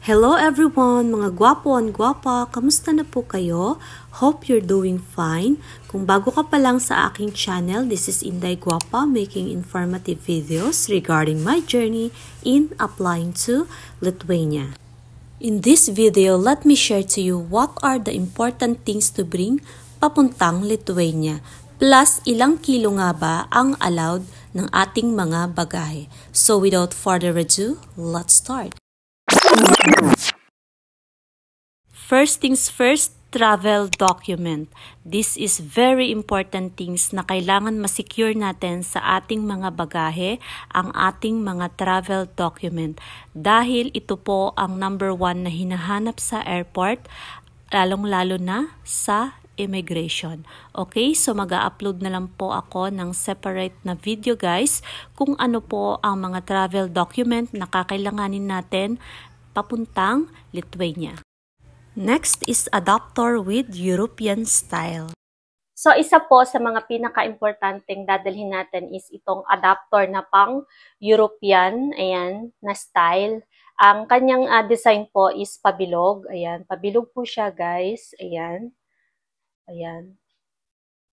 Hello everyone, mga gwapo and gwapa, kamusta na po kayo? Hope you're doing fine. Kung bago ka pa lang sa aking channel, this is Inday Gwapa making informative videos regarding my journey in applying to Lithuania. In this video, let me share to you what are the important things to bring papuntang Lithuania. Plus, ilang kilo nga ba ang allowed ng ating mga bagahe. So without further ado, let's start. First things first, travel document. This is very important things na kailangan ma-secure natin sa ating mga bagahe, ang ating mga travel document. Dahil ito po ang number 1 na hinahanap sa airport, lalong-lalo na sa immigration. Okay, so mag-upload na lang po ako ng separate na video guys kung ano po ang mga travel document na kakailanganin natin papuntang Lithuania. Next is adapter with European style. So isa po sa mga pinaka-importanteng dadalhin natin is itong adapter na pang European, ayan, na style. Ang kanyang design po is pabilog, ayan, pabilog po siya guys, ayan, ayan.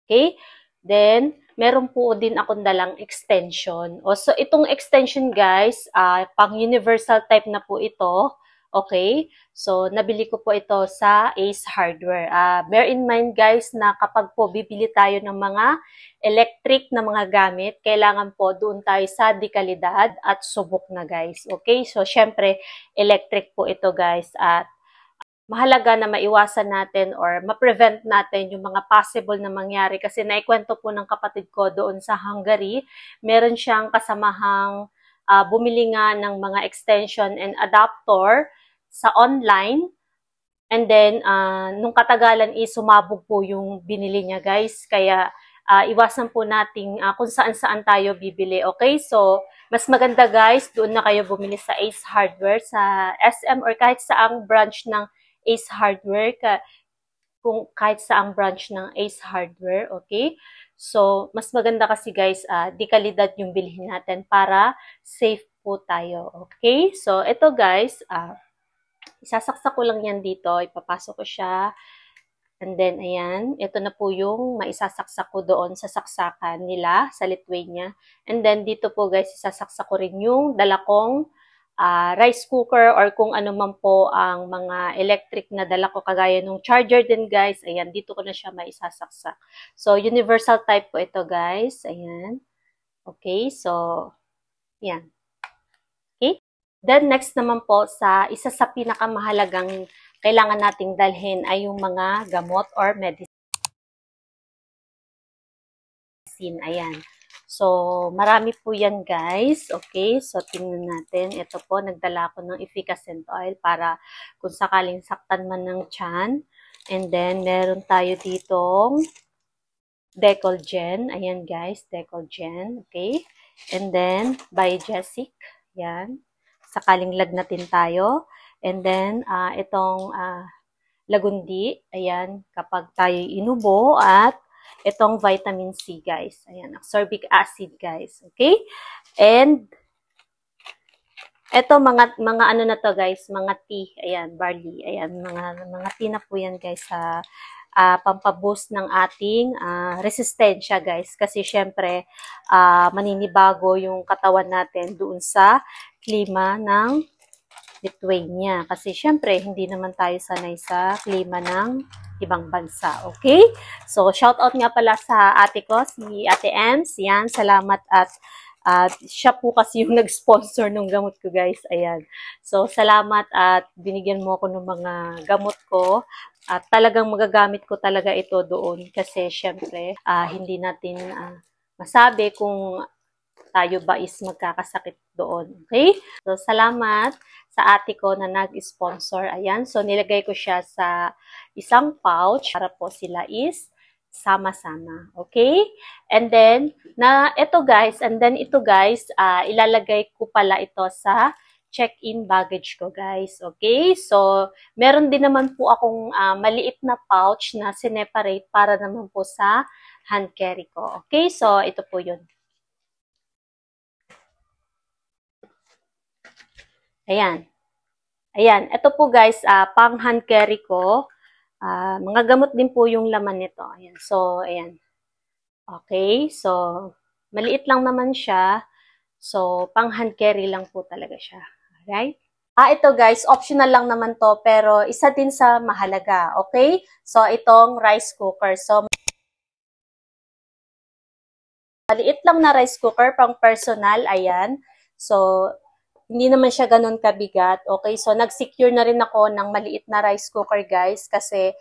Okay, then meron po din akong dalang extension. So itong extension guys, pang universal type na po ito. Okay, so nabili ko po ito sa Ace Hardware. Bear in mind guys na kapag po bibili tayo ng mga electric na mga gamit, kailangan po doon tayo sa dekalidad at subok na guys. Okay, so syempre electric po ito guys at mahalaga na maiwasan natin or ma-prevent natin yung mga possible na mangyari. Kasi naikwento po ng kapatid ko doon sa Hungary, meron siyang kasamahang bumili nga ng mga extension and adapter sa online. And then, nung katagalan sumabog po yung binili niya guys. Kaya, iwasan po nating kung saan-saan tayo bibili. Okay, so mas maganda guys, doon na kayo bumili sa Ace Hardware, sa SM or kahit saang branch ng Ace Hardware, kung kahit saang branch ng Ace Hardware, okay? So, mas maganda kasi guys, dekalidad yung bilhin natin para safe po tayo, okay? So, ito guys, isasaksak ko lang yan dito, ipapasok ko siya, and then, ayan, ito na po yung maisasaksak ko doon sa saksakan nila sa Lithuania, and then dito po guys, isasaksak ko rin yung dala kong rice cooker or kung ano man po ang mga electric na dala ko kagaya nung charger din guys. Ayan, dito ko na siya maisasaksak. So, universal type po ito guys. Ayan. Okay, so, yan. Okay. Then, next naman po sa isa sa pinakamahalagang kailangan nating dalhin ay yung mga gamot or medicine. Ayan. So, marami po yan guys. Okay, so tingnan natin. Ito po, nagdala ko ng efficacent oil para kung sakaling saktan man ng tiyan. And then, meron tayo ditong Decolgen. Ayan guys, Decolgen. Okay. And then, Biogesic. Ayan. Sakaling lagnatin tayo. And then, itong Lagundi. Ayan, kapag tayo inubo at itong vitamin C, guys. Ayan, ascorbic acid, guys. Okay? And, ito, mga ano na to, guys. Mga tea. Ayan, barley. Ayan, mga tea na po yan, guys, sa pampaboost ng ating resistensya, guys. Kasi, syempre, maninibago yung katawan natin doon sa klima ng Lithuania. Kasi, syempre, hindi naman tayo sanay sa klima ng ibang bansa. Okay? So, shout out nga pala sa ate ko, si Ate Ems. Yan, salamat at siya po kasi yung nag-sponsor ng gamot ko, guys. Ayan. So, salamat at binigyan mo ako ng mga gamot ko. At talagang magagamit ko talaga ito doon. Kasi, syempre, hindi natin masabi kung tayo ba is magkakasakit doon. Okay? So, salamat sa ate ko na nag-sponsor. Ayan. So, nilagay ko siya sa isang pouch para po sila is sama-sama. Okay? And then, ito guys, ilalagay ko pala ito sa check-in baggage ko guys. Okay? So, meron din naman po akong maliit na pouch na sineparate para naman po sa hand carry ko. Okay? So, ito po yun. Ayan. Ayan, ito po guys, pang hand carry ko. Mga gamot din po yung laman nito. Ayan, so, ayan. Okay, so, maliit lang naman siya. So, pang hand carry lang po talaga siya. Alright? Ito guys, optional lang naman to, pero isa din sa mahalaga. Okay? So, itong rice cooker. So, maliit lang na rice cooker, pang personal, ayan. So, hindi naman siya ganun kabigat. Okay, so nag-secure na rin ako ng maliit na rice cooker guys kasi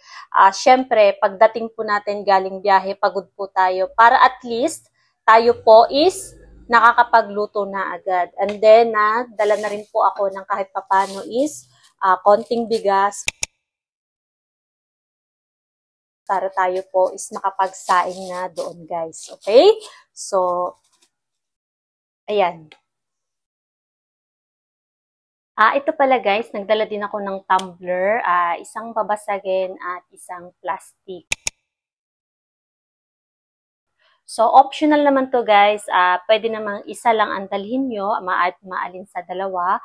syempre pagdating po natin galing biyahe, pagod po tayo para at least tayo po is nakakapagluto na agad. And then, dala na rin po ako ng kahit papano is konting bigas para tayo po is makapagsaing na doon guys. Okay? So, ayan. Ito pala guys, nagdala din ako ng tumbler, isang babasagin at isang plastic. So, optional naman to guys. Pwede namang isa lang ang dalhin nyo, maalin sa dalawa.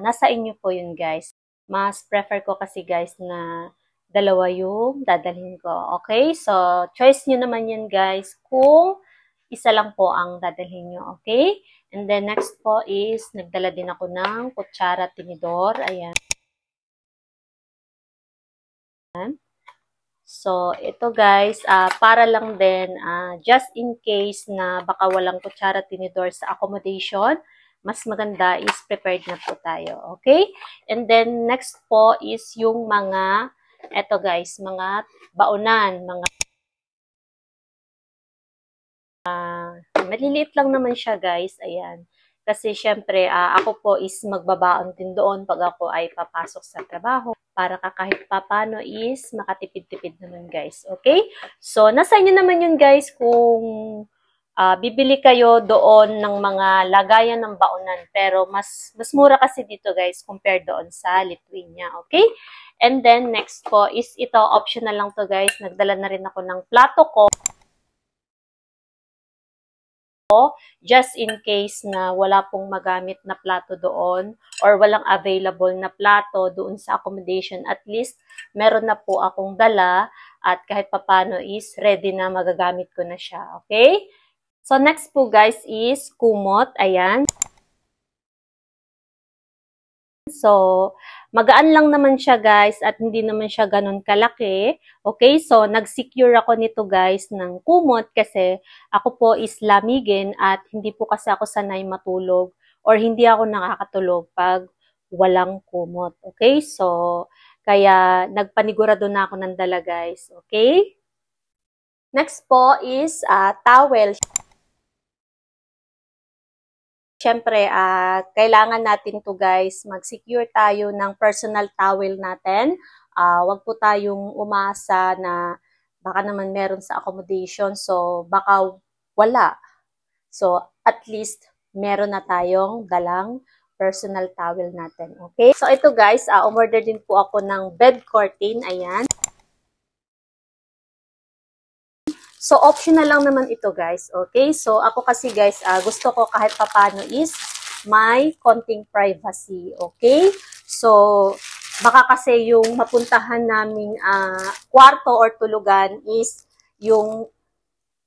Nasa inyo po yun guys. Mas prefer ko kasi guys na dalawa yung dadalhin ko. Okay? So, choice nyo naman yun guys kung isa lang po ang dadalhin nyo. Okay? And then, next po is, nagdala din ako ng kutsara tinidor. Ayan. So, ito guys, para lang din, just in case na baka walang kutsara tinidor sa accommodation, mas maganda is prepared na po tayo. Okay? And then, next po is yung mga, ito guys, mga baonan, mga maliliit lang naman siya guys, ayan. Kasi syempre, ako po is magbabaon din doon pag ako ay papasok sa trabaho para kahit papano is makatipid-tipid naman guys. Okay? So, nasa inyo naman yun guys kung bibili kayo doon ng mga lagayan ng baonan. Pero mas mura kasi dito guys compared doon sa Lithuania. Okay? And then, next po is ito, optional lang to guys. Nagdala na rin ako ng plato ko. Just in case na wala pong magamit na plato doon or walang available na plato doon sa accommodation, at least meron na po akong dala at kahit papano is ready na magagamit ko na siya. Okay? So, next po guys is kumot. Ayan. So, magaan lang naman siya guys at hindi naman siya ganun kalaki. Okay, so nag-secure ako nito guys ng kumot kasi ako po is lamigin at hindi po kasi ako sanay matulog or hindi ako nakakatulog pag walang kumot. Okay, so kaya nagpanigurado na ako ng dala guys. Okay, next po is towel. Siyempre, kailangan natin to guys, mag-secure tayo ng personal towel natin. Wag po tayong umasa na baka naman meron sa accommodation, so baka wala. So, at least, meron na tayong dalang personal towel natin. Okay? So, ito guys, umorder din po ako ng bed curtain. Ayan. So, optional lang naman ito guys. Okay? So, ako kasi guys, gusto ko kahit papano is may konting privacy. Okay? So, baka kasi yung mapuntahan naming kwarto or tulugan is yung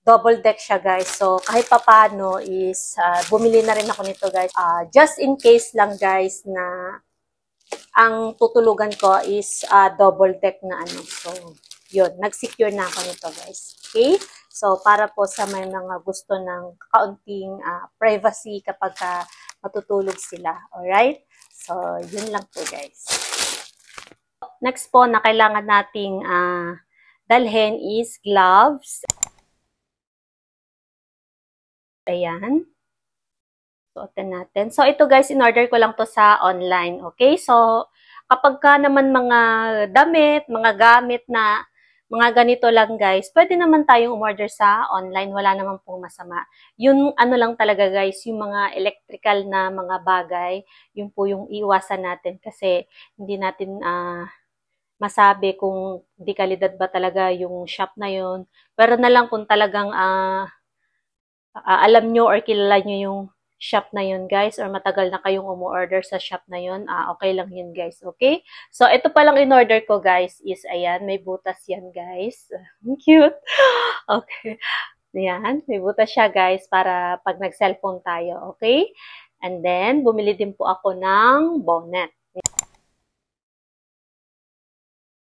double deck siya guys. So, kahit papano is bumili na rin ako nito guys. Just in case lang guys na ang tutulugan ko is double deck na ano. So, yun, nag-secure na ako nito guys. Okay? So, para po sa may mga gusto ng kaunting privacy kapag matutulog sila. Alright? So, yun lang po guys. Next po na kailangan nating dalhin is gloves. Ayan. Suotin natin. So, ito guys, in-order ko lang to sa online. Okay? So, kapag ka naman mga damit, mga gamit na mga ganito lang guys, pwede naman tayong umorder sa online. Wala naman pong masama. Yung ano lang talaga guys, yung mga electrical na mga bagay, yun po yung iwasan natin kasi hindi natin masabi kung di kalidad ba talaga yung shop na yun. Pero na lang kung talagang alam nyo or kilala nyo yung shop na yun, guys, or matagal na kayong umu-order sa shop na yun, okay lang yun, guys, okay? So, ito palang in-order ko, guys, is, ayan, may butas yan, guys. Cute. Okay. Ayan, may butas siya, guys, para pag nag-cellphone tayo, okay? And then, bumili din po ako ng bonnet.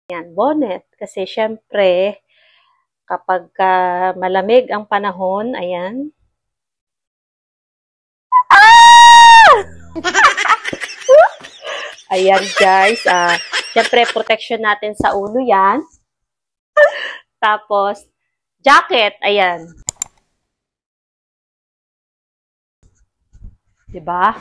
Ayan, bonnet. Kasi, syempre, kapag malamig ang panahon, ayan. Ayan, guys. Syempre, protection natin sa ulo yan. Tapos, jacket. Ayan. Diba?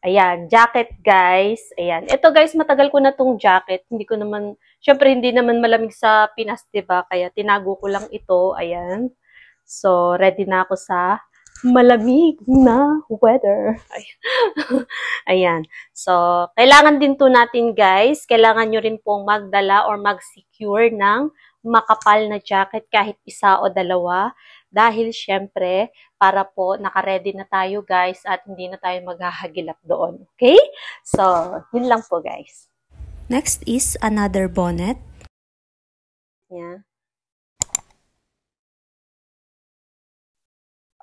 Ayan, jacket, guys. Ayan. Ito, guys, matagal ko na tong jacket. Hindi ko naman, syempre, hindi naman malamig sa Pinas, diba? Kaya, tinago ko lang ito. Ayan. So, ready na ako sa malamig na weather. Ayan. So, kailangan din to natin, guys. Kailangan nyo rin pong magdala or mag-secure ng makapal na jacket kahit isa o dalawa. Dahil, syempre, para po naka-ready na tayo, guys, at hindi na tayo maghahagilap doon. Okay? So, yun lang po, guys. Next is another bonnet. Yan.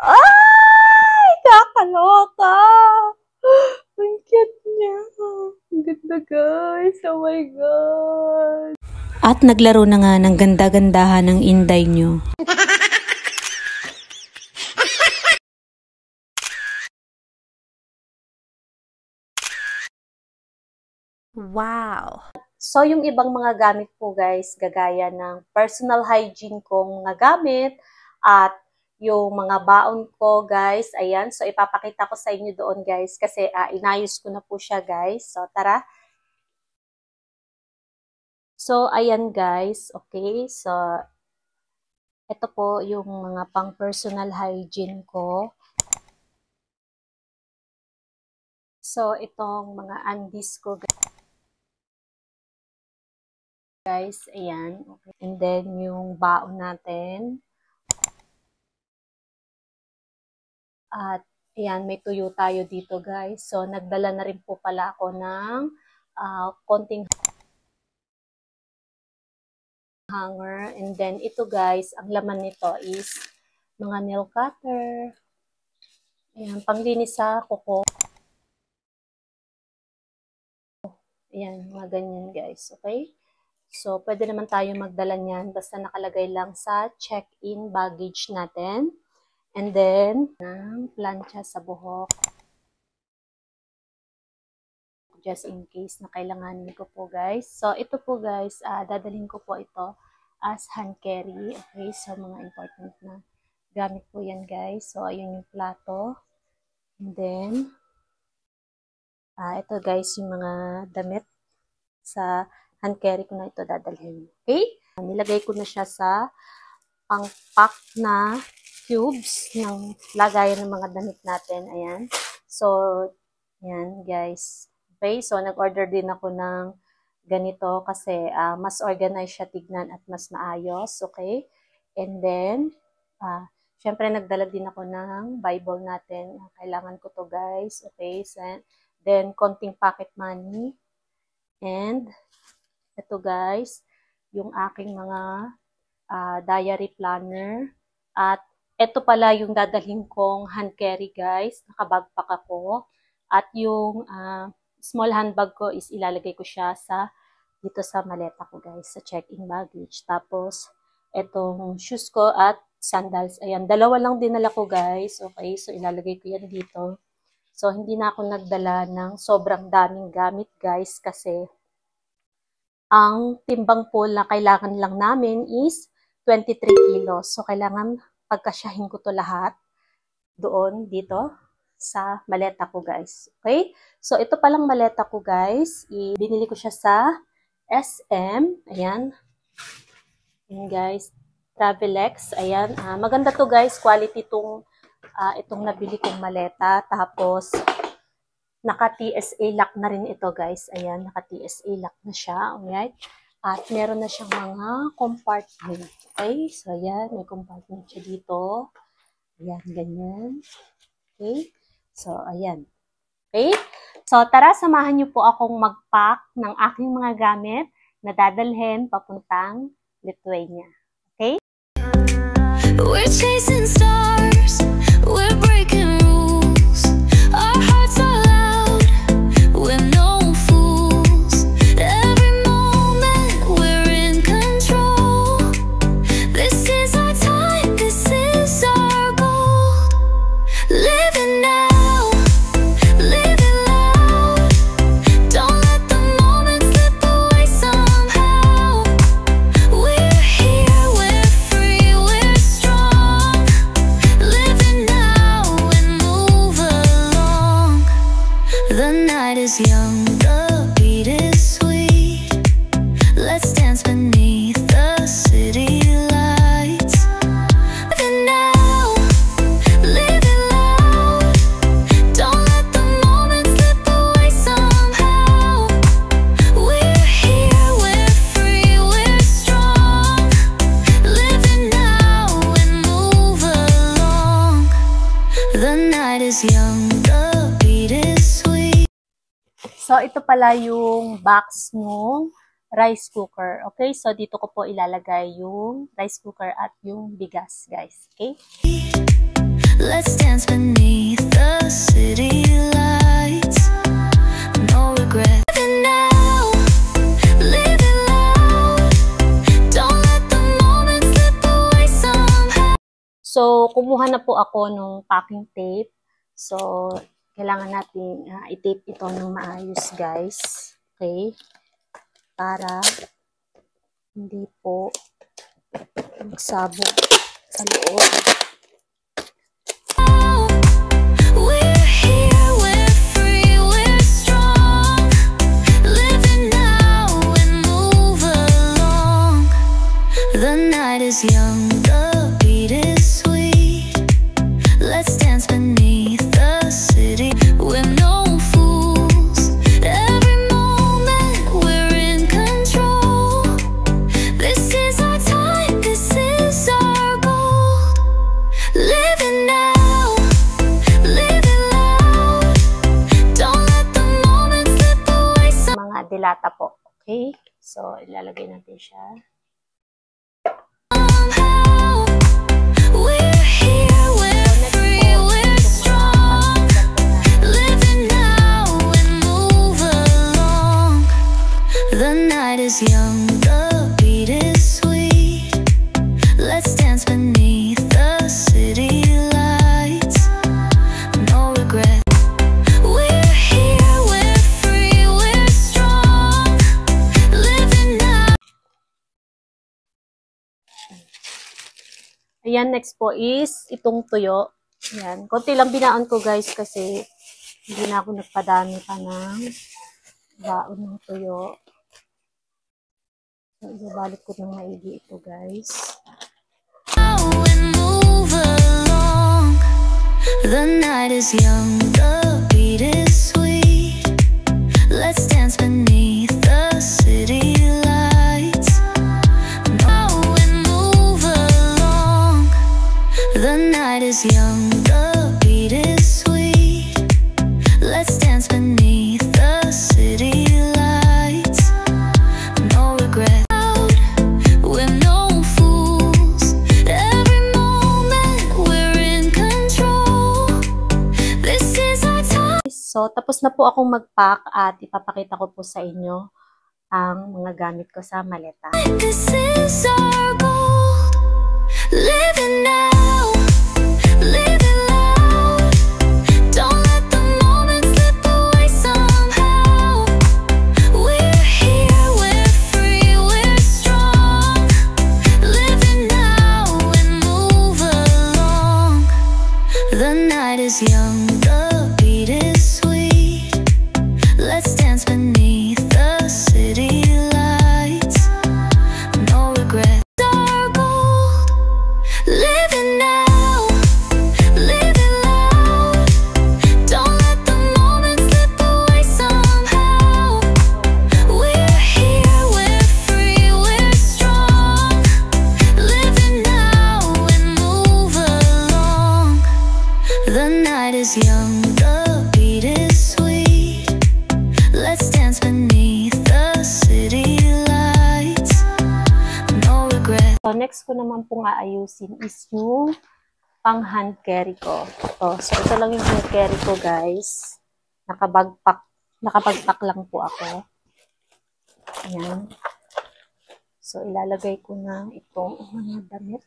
Ay! Kakaloka! Ang cute niya. Ang ganda, guys. Oh my God. At naglaro na nga ng ganda-gandahan ng inday nyo. Wow! So, yung ibang mga gamit po, guys, gagaya ng personal hygiene kong mga gamit at yung mga baon ko, guys, ayan. So, ipapakita ko sa inyo doon, guys, kasi inayos ko na po siya, guys. So, tara. So, ayan, guys. Okay. So, ito po yung mga pang personal hygiene ko. So, itong mga undies ko, guys, ayan. Okay. And then, yung baon natin. At, ayan, may tuyo tayo dito, guys. So, nagdala na rin po pala ako ng konting hanger. And then, ito, guys, ang laman nito is mga nail cutter. Ayan, panglinis sa kuko. Ayan, mga ganyan, guys. Okay? So, pwede naman tayo magdala niyan basta nakalagay lang sa check-in baggage natin. And then, ng plancha sa buhok. Just in case na kailanganin ko po, guys. So, ito po, guys, dadalhin ko po ito as hand carry. Okay? So, mga important na gamit po yan, guys. So, ayun yung plato. And then, ito, guys, yung mga damit sa hand carry ko na ito dadalhin. Okay? Nilagay ko na siya sa pang-pack na cubes ng lagayan ng mga damit natin. Ayan. So, ayan, guys. Okay? So, nag-order din ako ng ganito kasi mas organized siya tignan at mas maayos. Okay? And then, syempre, nagdala din ako ng Bible natin. Kailangan ko to, guys. Okay? So, then, konting pocket money. And, ito, guys, yung aking mga diary planner. At ito pala yung dadalhin kong hand carry, guys. Nakabagpack ako. At yung small handbag ko is ilalagay ko siya dito sa maleta ko, guys, sa check-in baggage. Tapos, itong shoes ko at sandals. Ayan, dalawa lang dinala ko, guys. Okay, so ilalagay ko yan dito. So, hindi na ako nagdala ng sobrang daming gamit, guys, kasi ang timbang po na kailangan lang namin is 23 kilos. So, kailangan pagkasyahin ko to lahat doon, dito, sa maleta ko, guys. Okay? So, ito palang maleta ko, guys. Binili ko siya sa SM. Ayan. Ayan, guys. Travelex. Ayan. Maganda to, guys. Quality itong nabili kong maleta. Tapos, naka-TSA lock na rin ito, guys. Ayan, naka-TSA lock na siya. Alright? At meron na siyang mga compartment. Okay? So, ayan. May compartment siya dito. Ayan, ganyan. Okay? So, ayan. Okay? So, tara, samahan niyo po akong mag-pack ng aking mga gamit na dadalhin papuntang Lithuania. Okay? We're chasing stars, we're breaking rules. Our hearts are loud, we're no fools. Every moment we're in control. This is our time, this is our goal. Living now, living loud. Don't let the moment slip away somehow. We're here, we're free, we're strong. Living now and move along. The night is young, the beat is sweet. Let's dance beneath the city lights. Living now, living loud. Don't let the moment slip away somehow. We're here, we're free, we're strong. Living now and move along. The night is young, the beat is sweet. So, ito pala yung box ng rice cooker. Okay? So, dito ko po ilalagay yung rice cooker at yung bigas, guys. Okay? Let's dance beneath the city lights. No regret. Living now, living loud. Don't let the moment slip away somehow. So, kumuha na po ako ng packing tape. So, kailangan natin i-tape ito ng maayos, guys. Okay? Para hindi po magsabog sa loob. We're here, we're free, we're strong. Living now and move along. The night is young, the beat is sweet. Let's dance beneath the city. We're no fools. Every moment we're in control. This is our time, this is our goal. Living now, living loud. Don't let the moment slip away Mga dilata po. Okay? So, ilalagay natin siya. somehow. We're here, we're free, we're strong. Living now and move along. The night is young, the beat is sweet. Let's dance beneath the city lights. No regret. We're here, we're free, we're strong. Living now. Ayan, next po is itong tuyo. Ayan. Konti lang binaan ko, guys, kasi hindi na ako nagpadami pa ng baon ng tuyo. So, ibabalik ko ng maigi ito, guys. And move along. The night is young, the beat is sweet. Let's dance beneath the city lights. Now and move along. The night is young, the beat is sweet. Let's dance beneath the city lights. No regret. We're no fools. Every moment we're in control. This is our time. So, tapos na po akong mag-pack at ipapakita ko po sa inyo ang mga gamit ko sa maleta. This is our goal. Living now, living loud. Don't let the moment slip away somehow. We're here, we're free, we're strong. Living now and move along. The night is young, the beat is sweet. Let's dance beneath the city lights. No regret. Our goal. Living now, So, next ko naman pong aayusin is yung pang hand carry ko. So, ito lang yung hand carry ko, guys. Nakapagpak lang po ako. Ayan. So, ilalagay ko na itong mga damit.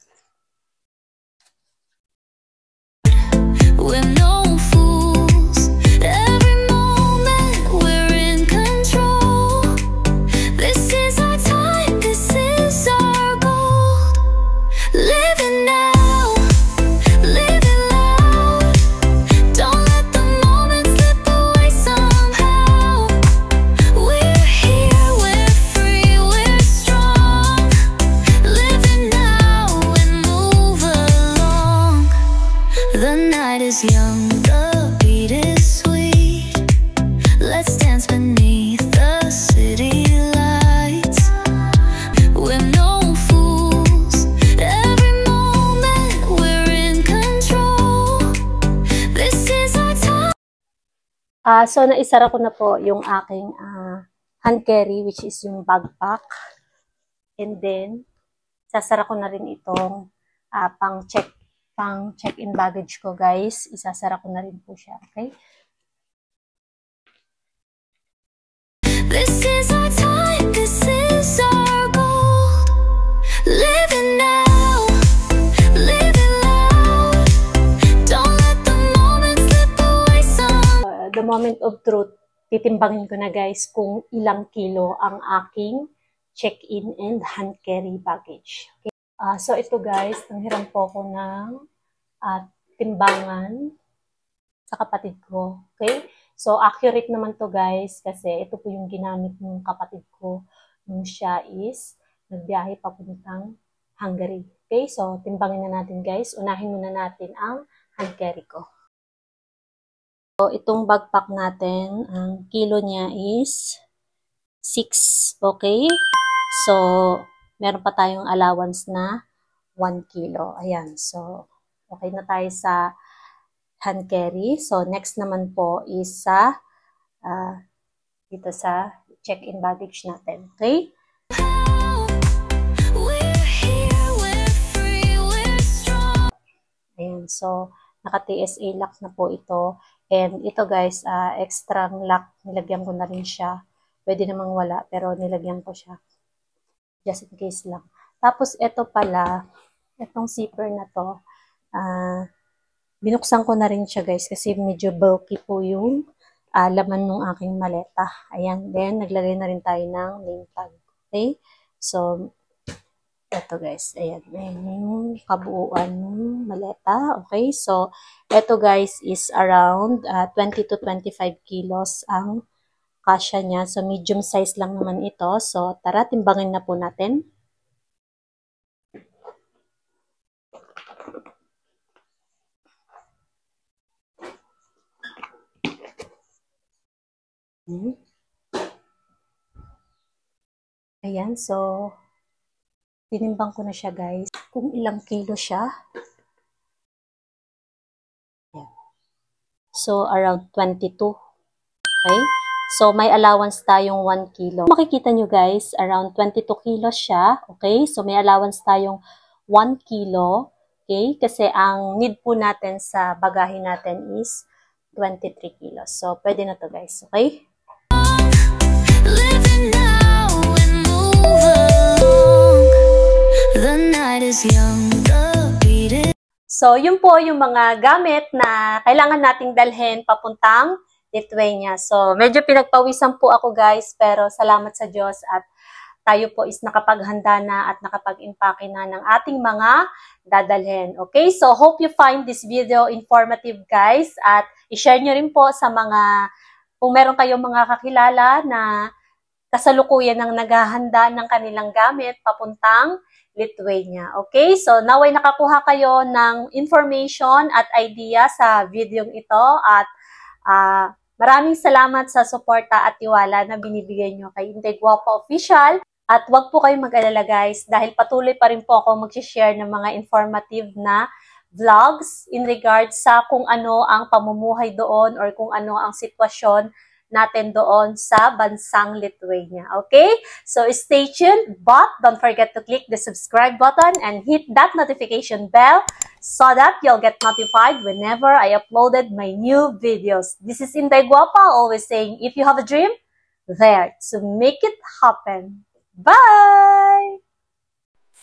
We're no fools. Every moment we're in control. This is our time, this is our goal. Living now, live it loud. Don't let the moment slip away somehow. We're here, we're free, we're strong. Living now and move along. The night is young, the beat is sweet. Let's dance beneath the city lights. We're no fools. Every moment we're in control. This is our time. So, naisara ko na po yung aking hand carry, which is yung backpack. And then, sasara ko na rin itong pang check-in baggage ko, guys. Isasara ko na rin po siya, okay? This is our time, this is our goal. Living now, live it loud. Don't let the moment slip away somehow. The moment of truth, titimbangin ko na, guys, kung ilang kilo ang aking check-in and hand carry baggage. Okay? So, ito, guys, nanghiram po ako ng timbangan sa kapatid ko. Okay? So, accurate naman to, guys, kasi ito po yung ginamit ng kapatid ko nung siya is nagbiyahe papuntang Hungary. Okay? So, timbangin na natin, guys. Unahin muna natin ang hand carry ko. So, itong backpack natin, ang kilo niya is 6. Okay? So, meron pa tayong allowance na 1 kilo. Ayan. So, okay na tayo sa hand carry. So, next naman po is sa dito sa check-in baggage natin. Okay? We're here, we're free, we're strong. Ayan. So, naka-TSA lock na po ito. And ito, guys, extra lock. Nilagyan ko na rin siya. Pwede namang wala, pero nilagyan ko siya. Just in case lang. Tapos, ito pala, itong zipper na to, binuksan ko na rin siya, guys, kasi medyo bulky po yung laman ng aking maleta. Ayan. Then, naglagay na rin tayo ng name tag. Okay? So, ito, guys. Ayan. Ayan yung kabuuan ng maleta. Okay? So, ito, guys, is around 20 to 25 kilos ang kasya niya. So, medium size lang naman ito. So, tara, timbangin na po natin. Ayan, so, tinimbang ko na siya, guys. Kung ilang kilo siya. Ayan. So, around 22. Okay? So, may allowance tayong 1 kilo. Makikita nyo, guys, around 22 kilos siya. Okay? So, may allowance tayong 1 kilo. Okay? Kasi ang need po natin sa bagahe natin is 23 kilos. So, pwede na to, guys. Okay? Living now and move along. The night is young, the beat is... So, yun po yung mga gamit na kailangan nating dalhin papuntang Lithuania. So, medyo pinagpawisan po ako, guys, pero salamat sa Diyos at tayo po is nakapaghanda na at nakapag-impake na ng ating mga dadalhin. Okay? So, hope you find this video informative, guys, at i-share nyo rin po sa mga, kung meron kayong mga kakilala na kasalukuyan ng naghahanda ng kanilang gamit papuntang Lithuania. Okay? So, naway nakakuha kayo ng information at idea sa video ito at maraming salamat sa suporta at tiwala na binibigay nyo kay Inday Guapa Official. At wag po kayong mag-alala, guys, dahil patuloy pa rin po ako mag-share ng mga informative na vlogs in regards sa kung ano ang pamumuhay doon or kung ano ang sitwasyon natin doon sa bansang Lithuania. Okay? So stay tuned, but don't forget to click the subscribe button and hit that notification bell so that you'll get notified whenever I uploaded my new videos. This is Inday Guapa, always saying, if you have a dream, there to make it happen. Bye!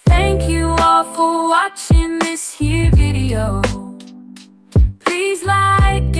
Thank you all for watching this here video. Please like,